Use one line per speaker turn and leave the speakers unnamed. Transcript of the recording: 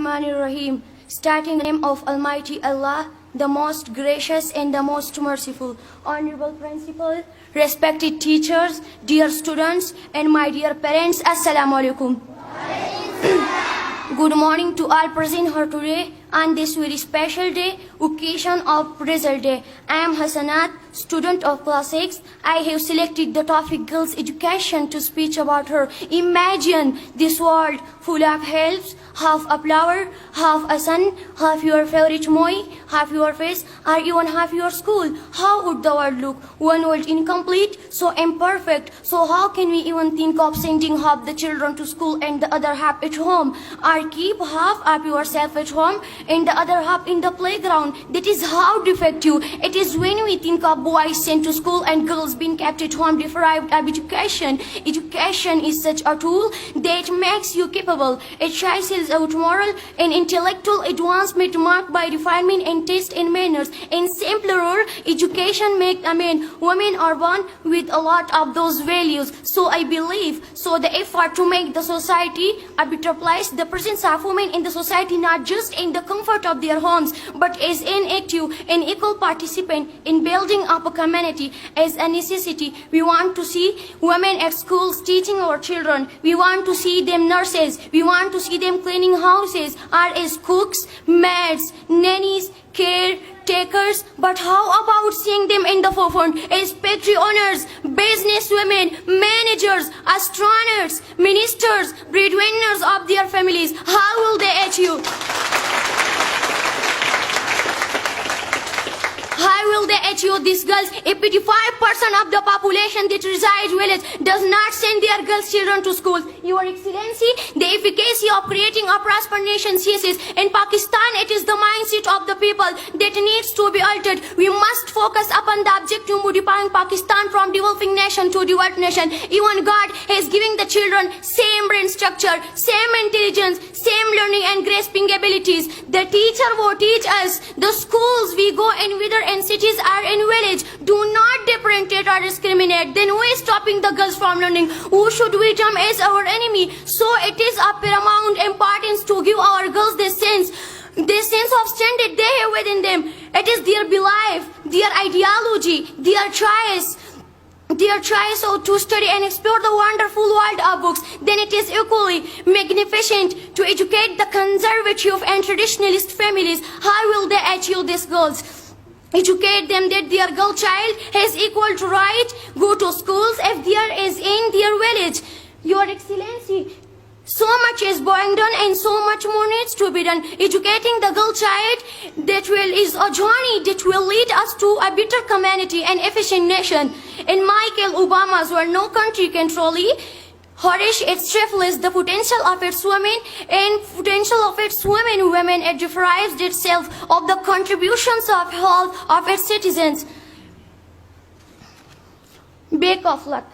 Bismillahirrahmanirrahim. Starting in the name of Almighty Allah, the most gracious and the most merciful. Honorable Principal, respected teachers, dear students, and my dear parents, Assalamu alaikum. Good morning to all present here today on this very special day, occasion of result day. I am Hasanat, student of class 6. I have selected the topic girls education to speak about her. Imagine this world full of helps, half a flower, half a sun, half your favorite movie, half your face, or even half your school. How would the world look? One world incomplete, so imperfect. So how can we even think of sending half the children to school and the other half at home? Or keep half of yourself at home and the other half in the playground? That is how defective it is when we think of boys sent to school and girls being kept at home deprived of education. Education is such a tool that makes you capable. It chases out moral and intellectual advancement marked by refinement and taste and manners. In simpler, education makes a man, women are born with a lot of those values. So I believe, so the effort to make the society a better place, the presence of women in the society not just in the comfort of their homes, but as an active and equal participant in building up a community as a necessity. We want to see women at schools teaching our children. We want to see them nurses. We want to see them cleaning houses, or as cooks, maids, nannies, caretakers. But how about seeing them in the forefront as factory owners, business women, managers, astronauts, ministers, breadwinners of their families? How will they achieve? How will they achieve these girls if 85% of the population that resides village does not send their girls children to school? Your Excellency, the efficacy of creating a prosperous nation ceases. In Pakistan, it is the mindset of the people that needs to be altered. We must focus upon the objective of modifying Pakistan from developing nation to developed nation. Even God is giving the children same brain structure, same intelligence, same learning and grasping abilities. The teacher will teach us. The schools we go in whether in cities or in village do not differentiate or discriminate. Then who is stopping the girls from learning? Who should we term as our enemy? So it is of paramount importance to give our girls this sense of strength they have within them. It is their belief, their ideology, their choice to study and explore the wonderful world of books. Then it is equally magnificent to educate the conservative and traditionalist families. How will they achieve these goals? Educate them that their girl child has equal to right, go to schools if there is in their village. Your Excellency, so much is being done and so much more needs to be done. Educating the girl child is a journey that will lead us to a better community and efficient nation. In Michael Obama's where no country can truly nourish its trifles the potential of its women women it deprives itself of the contributions of health of its citizens. Best of luck.